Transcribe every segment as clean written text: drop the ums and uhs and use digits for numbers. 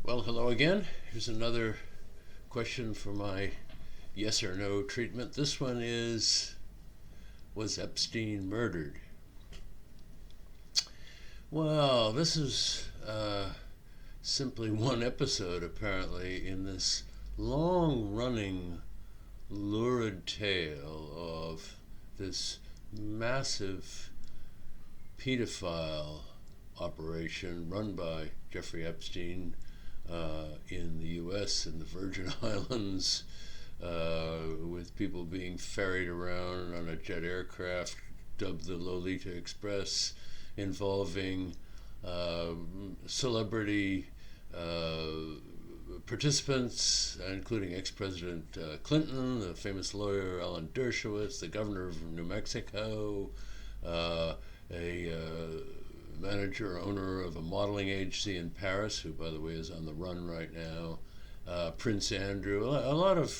Well, hello again. Here's another question for my yes or no treatment. This one is: was Epstein murdered? Well, this is simply one episode, apparently, in this long running, lurid tale of this massive pedophile operation run by Jeffrey Epstein in the U.S. and the Virgin Islands, with people being ferried around on a jet aircraft dubbed the Lolita Express, involving celebrity participants, including ex-President Clinton, the famous lawyer Alan Dershowitz, the governor of New Mexico, a manager, owner of a modeling agency in Paris, who, by the way, is on the run right now, Prince Andrew, a lot of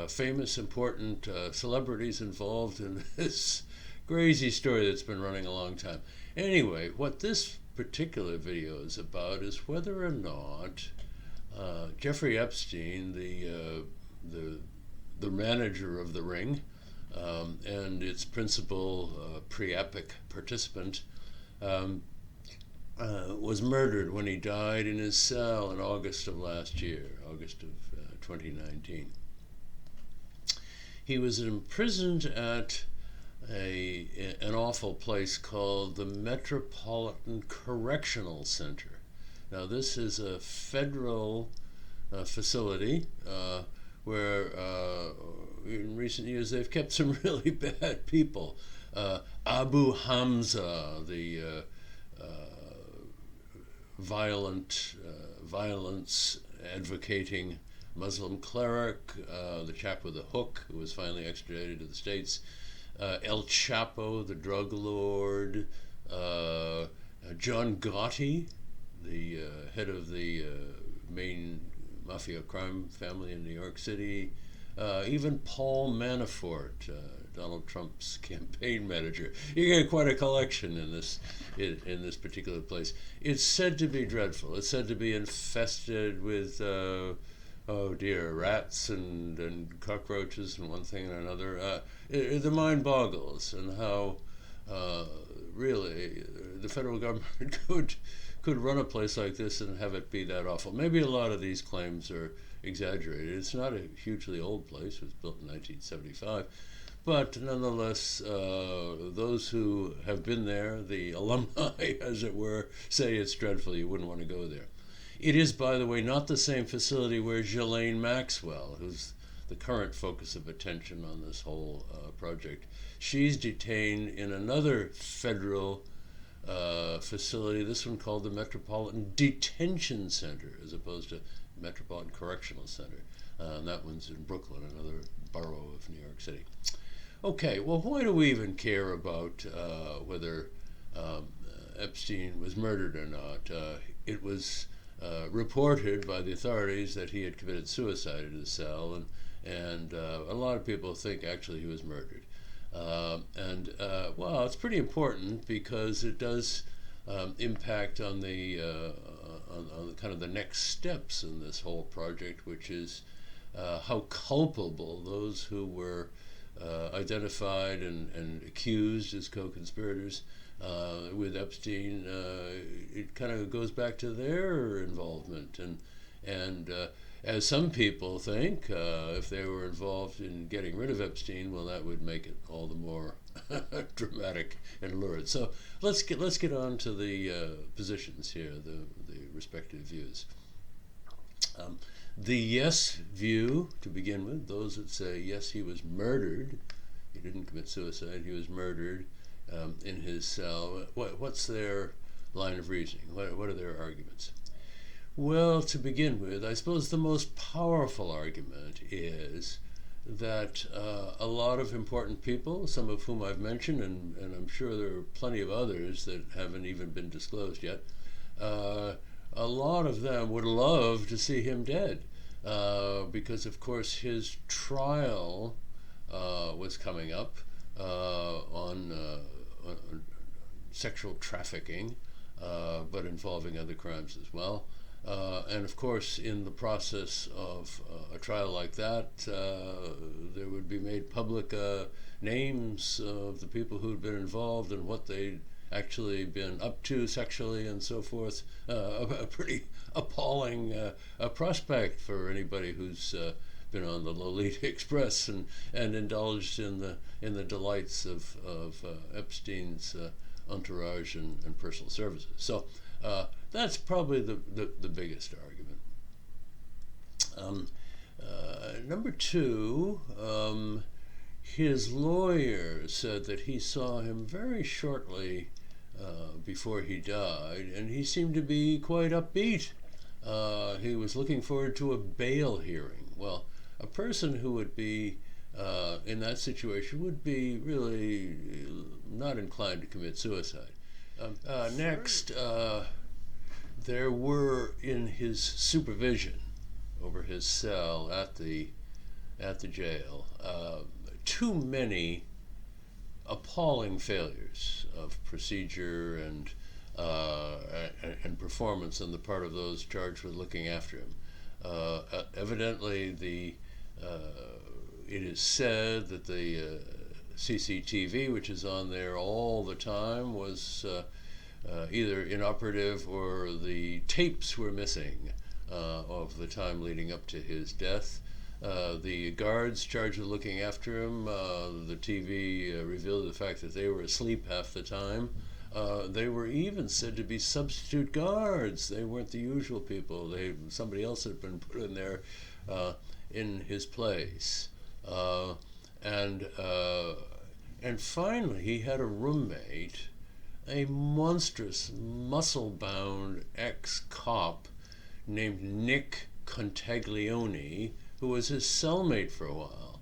famous, important celebrities involved in this crazy story that's been running a long time. Anyway, what this particular video is about is whether or not Jeffrey Epstein, the manager of the ring, and its principal pre-epic participant, was murdered when he died in his cell in August of last year, August of 2019. He was imprisoned at an awful place called the Metropolitan Correctional Center. Now, this is a federal facility where in recent years they've kept some really bad people. Abu Hamza, the violence advocating Muslim cleric, the chap with the hook who was finally extradited to the States, El Chapo, the drug lord, John Gotti, the head of the main mafia crime family in New York City, even Paul Manafort, Donald Trump's campaign manager. You get quite a collection in this particular place. It's said to be dreadful. It's said to be infested with rats and cockroaches and one thing and another. The mind boggles, and how really the federal government could run a place like this and have it be that awful. Maybe a lot of these claims are exaggerated. It's not a hugely old place. It was built in 1975. But nonetheless, those who have been there, the alumni, as it were, say it's dreadful. You wouldn't want to go there. It is, by the way, not the same facility where Ghislaine Maxwell, who's the current focus of attention on this whole project, she's detained in another federal facility, this one called the Metropolitan Detention Center, as opposed to Metropolitan Correctional Center. And that one's in Brooklyn, another borough of New York City. Okay, well, why do we even care about whether Epstein was murdered or not? It was reported by the authorities that he had committed suicide in his cell, and a lot of people think actually he was murdered. Well, it's pretty important because it does impact on the on kind of the next steps in this whole project, which is how culpable those who were identified and accused as co-conspirators with Epstein. It kind of goes back to their involvement, and as some people think, if they were involved in getting rid of Epstein, well, that would make it all the more dramatic and lurid. So let's get on to the positions here, the respective views. The yes view, to begin with, those that say, yes, he was murdered, he didn't commit suicide, he was murdered in his cell. What's their line of reasoning? What are their arguments? Well, to begin with, I suppose the most powerful argument is that a lot of important people, some of whom I've mentioned, and I'm sure there are plenty of others that haven't even been disclosed yet, a lot of them would love to see him dead, because, of course, his trial was coming up on sexual trafficking, but involving other crimes as well. And of course, in the process of a trial like that, there would be made public names of the people who'd been involved and what they'd actually been up to sexually and so forth. A pretty appalling prospect for anybody who's been on the Lolita Express and indulged in the delights of Epstein's entourage and personal services. So that's probably the biggest argument. Number two, his lawyer said that he saw him very shortly before he died, and he seemed to be quite upbeat. He was looking forward to a bail hearing. Well, a person who would be in that situation would be really not inclined to commit suicide. Next, there were in his supervision over his cell at the jail too many appalling failures of procedure and performance on the part of those charged with looking after him. Evidently, it is said that the CCTV, which is on there all the time, was either inoperative or the tapes were missing of the time leading up to his death. The guards charged with looking after him, the TV revealed the fact that they were asleep half the time. They were even said to be substitute guards. They weren't the usual people. Somebody else had been put in there in his place. And finally, he had a roommate, a monstrous, muscle-bound ex-cop named Nick Contaglione, who was his cellmate for a while.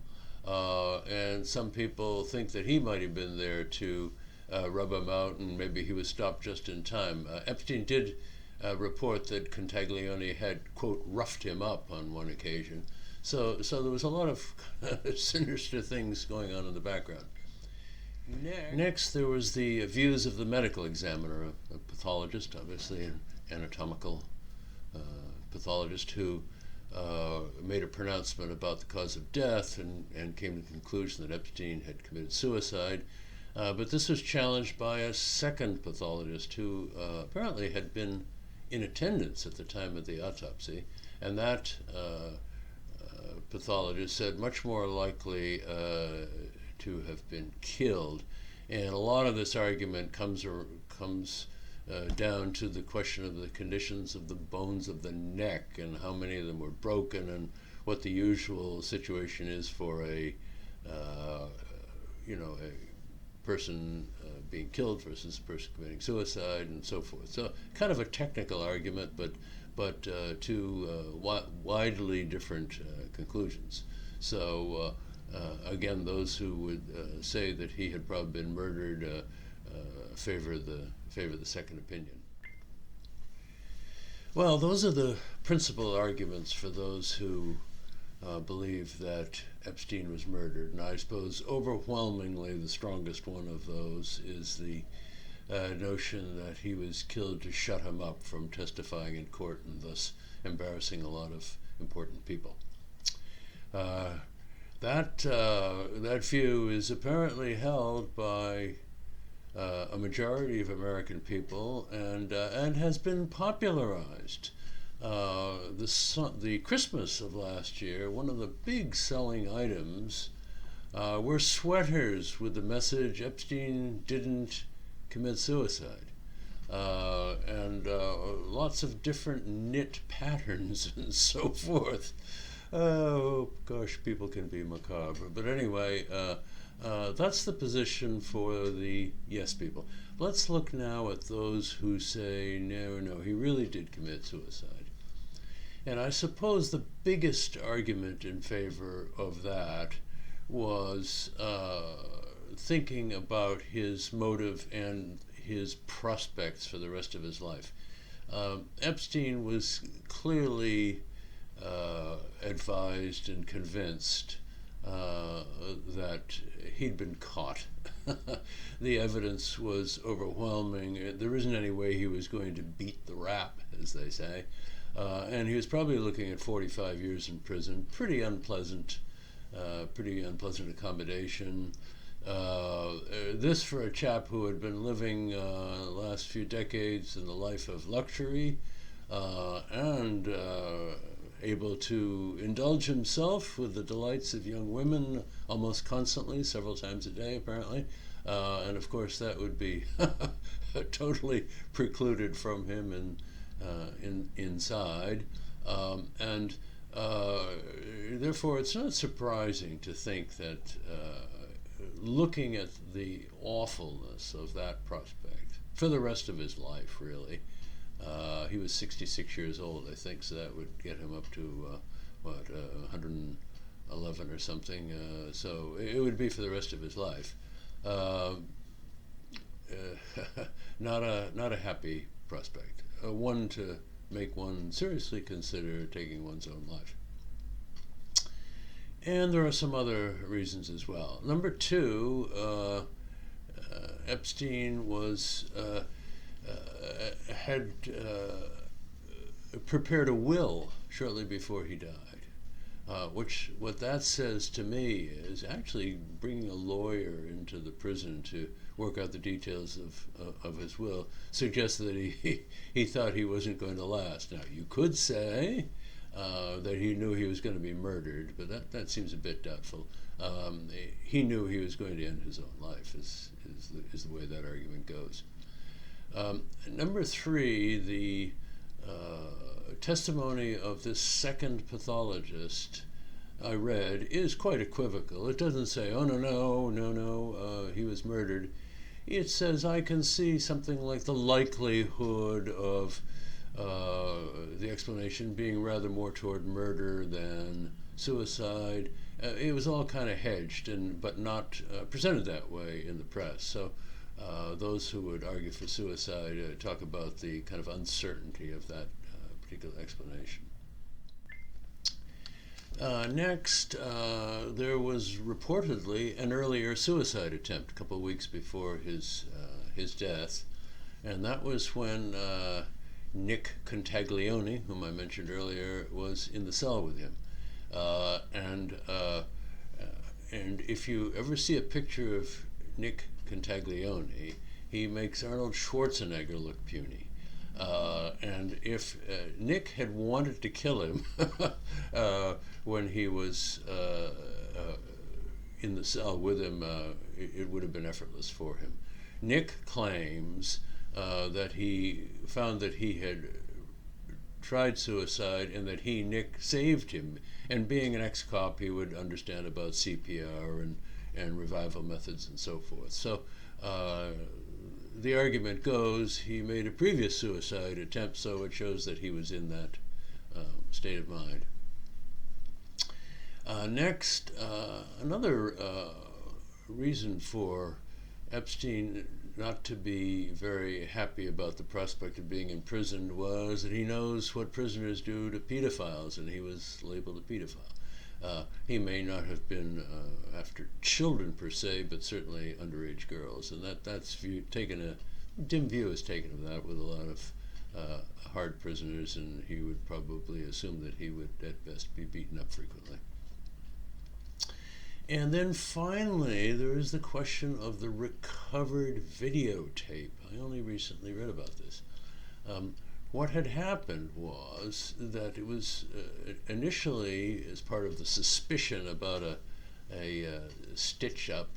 And some people think that he might have been there to rub him out, and maybe he was stopped just in time. Epstein did report that Contaglione had, quote, roughed him up on one occasion. So there was a lot of sinister things going on in the background. Next, there was the views of the medical examiner, a pathologist, obviously an anatomical pathologist, who made a pronouncement about the cause of death and came to the conclusion that Epstein had committed suicide. But this was challenged by a second pathologist who apparently had been in attendance at the time of the autopsy, and that pathologist said much more likely to have been killed. And a lot of this argument comes down to the question of the conditions of the bones of the neck and how many of them were broken and what the usual situation is for a person being killed versus a person committing suicide and so forth. So kind of a technical argument, but two widely different conclusions. So again, those who would say that he had probably been murdered favor the second opinion. Well, those are the principal arguments for those who believe that Epstein was murdered, and I suppose overwhelmingly the strongest one of those is the notion that he was killed to shut him up from testifying in court and thus embarrassing a lot of important people. That view is apparently held by a majority of American people and has been popularized. The Christmas of last year, one of the big selling items were sweaters with the message Epstein didn't commit suicide, and lots of different knit patterns and so forth. Oh gosh, people can be macabre. But anyway, that's the position for the yes people. Let's look now at those who say, no, he really did commit suicide. And I suppose the biggest argument in favor of that was thinking about his motive and his prospects for the rest of his life. Epstein was clearly advised and convinced that he'd been caught. The evidence was overwhelming. There isn't any way he was going to beat the rap, as they say. And he was probably looking at 45 years in prison. Pretty unpleasant accommodation. This for a chap who had been living the last few decades in the life of luxury and able to indulge himself with the delights of young women almost constantly, several times a day apparently. And of course that would be totally precluded from him inside. And therefore it's not surprising to think that looking at the awfulness of that prospect for the rest of his life, really. He was 66 years old, I think, so that would get him up to, 111 or something. So it would be for the rest of his life. Not a happy prospect. One to make one seriously consider taking one's own life. And there are some other reasons as well. Number two, Epstein had prepared a will shortly before he died. What that says to me is actually bringing a lawyer into the prison to work out the details of his will suggests that he thought he wasn't going to last. Now, you could say that he knew he was going to be murdered, but that seems a bit doubtful. He knew he was going to end his own life, is the way that argument goes. Number three, the testimony of this second pathologist I read is quite equivocal. It doesn't say, oh, no, he was murdered. It says, I can see something like the likelihood of the explanation being rather more toward murder than suicide. It was all kind of hedged, but not presented that way in the press. So those who would argue for suicide talk about the kind of uncertainty of that particular explanation. Next, there was reportedly an earlier suicide attempt a couple of weeks before his death, and that was when Nick Contaglione, whom I mentioned earlier, was in the cell with him. And if you ever see a picture of Nick Contaglione, he makes Arnold Schwarzenegger look puny. And if Nick had wanted to kill him when he was in the cell with him, it would have been effortless for him. Nick claims that he found that he had tried suicide and that Nick, saved him. And being an ex-cop, he would understand about CPR and revival methods and so forth. So the argument goes he made a previous suicide attempt, so it shows that he was in that state of mind. Next, another reason for Epstein not to be very happy about the prospect of being imprisoned was that he knows what prisoners do to pedophiles, and he was labeled a pedophile. He may not have been after children per se, but certainly underage girls, and that's a dim view is taken of that with a lot of hard prisoners, and he would probably assume that he would at best be beaten up frequently. And then finally, there is the question of the recovered videotape. I only recently read about this. What had happened was that it was initially, as part of the suspicion about a stitch-up,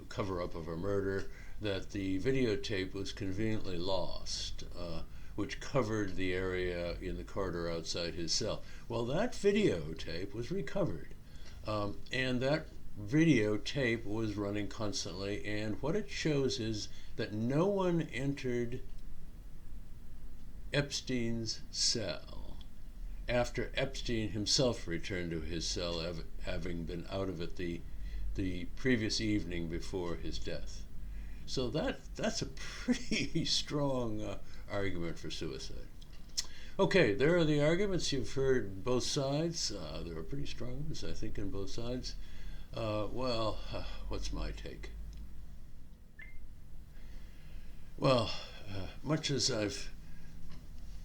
cover-up of a murder, that the videotape was conveniently lost, which covered the area in the corridor outside his cell. Well, that videotape was recovered. And that videotape was running constantly, and what it shows is that no one entered Epstein's cell after Epstein himself returned to his cell, having been out of it the previous evening before his death. So that's a pretty strong argument for suicide. Okay, there are the arguments. You've heard both sides. There are pretty strong ones, I think, on both sides. What's my take? Well, much as I've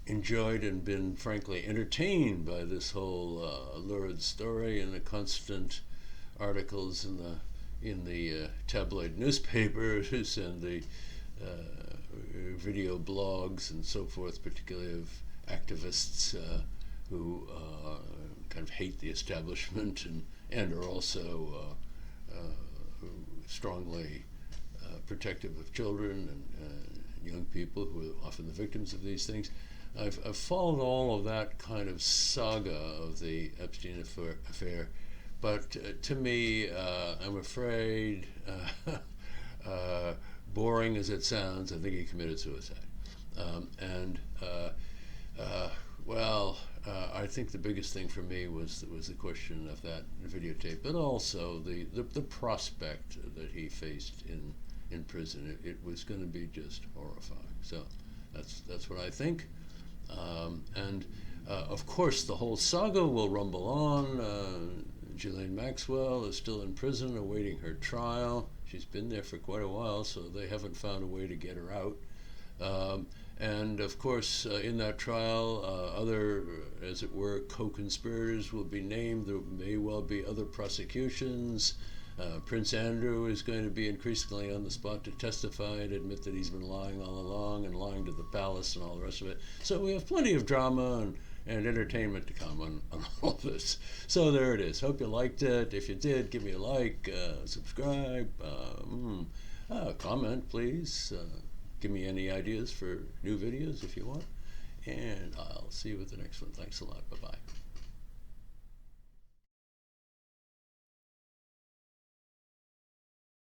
enjoyed and been frankly entertained by this whole lurid story and the constant articles in the tabloid newspapers and the video blogs and so forth, particularly of activists who kind of hate the establishment and are also strongly protective of children and young people who are often the victims of these things. I've followed all of that kind of saga of the Epstein affair, but to me, I'm afraid, boring as it sounds, I think he committed suicide. I think the biggest thing for me was the question of that videotape, but also the prospect that he faced in prison. It was going to be just horrifying. So that's what I think. Of course, the whole saga will rumble on. Ghislaine Maxwell is still in prison awaiting her trial. She's been there for quite a while, so they haven't found a way to get her out. And of course, in that trial, other, as it were, co-conspirators will be named. There may well be other prosecutions. Prince Andrew is going to be increasingly on the spot to testify and admit that he's been lying all along and lying to the palace and all the rest of it. So we have plenty of drama and entertainment to come on all this. So there it is. Hope you liked it. If you did, give me a like, subscribe, comment, please. Give me any ideas for new videos if you want. And I'll see you with the next one. Thanks a lot. Bye-bye.